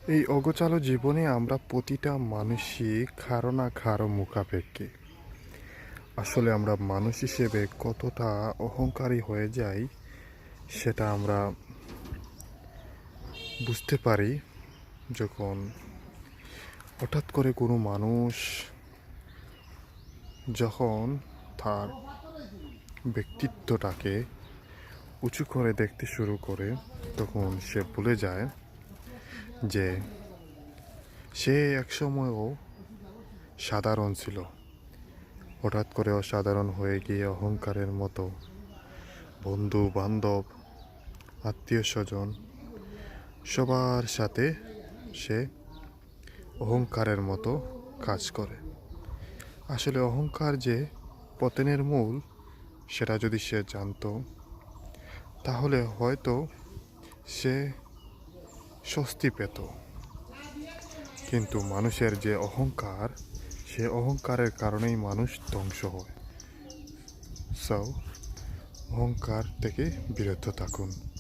এই অগোছালো জীবনে আমরা প্রতিটা মানুষই কারো না কারো মুখাপেক্ষী। আসলে আমরা মানুষ হিসেবে কতটা অহংকারী হয়ে যাই সেটা আমরা বুঝতে পারি যখন হঠাৎ করে কোনো মানুষ যখন তার ব্যক্তিত্বটাকে উঁচু করে দেখতে শুরু করে, তখন সে ভুলে যায় যে সে একসময়ও সাধারণ ছিল। হঠাৎ করে অসাধারণ হয়ে গিয়ে অহংকারের মতো বন্ধু বান্ধব আত্মীয় স্বজন সবার সাথে সে অহংকারের মতো কাজ করে। আসলে অহংকার যে পতনের মূল, সেটা যদি সে জানতো তাহলে হয়তো সে স্বস্তি পেত। কিন্তু মানুষের যে অহংকার, সে অহংকারের কারণেই মানুষ ধ্বংস হয়। সো অহংকার থেকে বিরত থাকুন।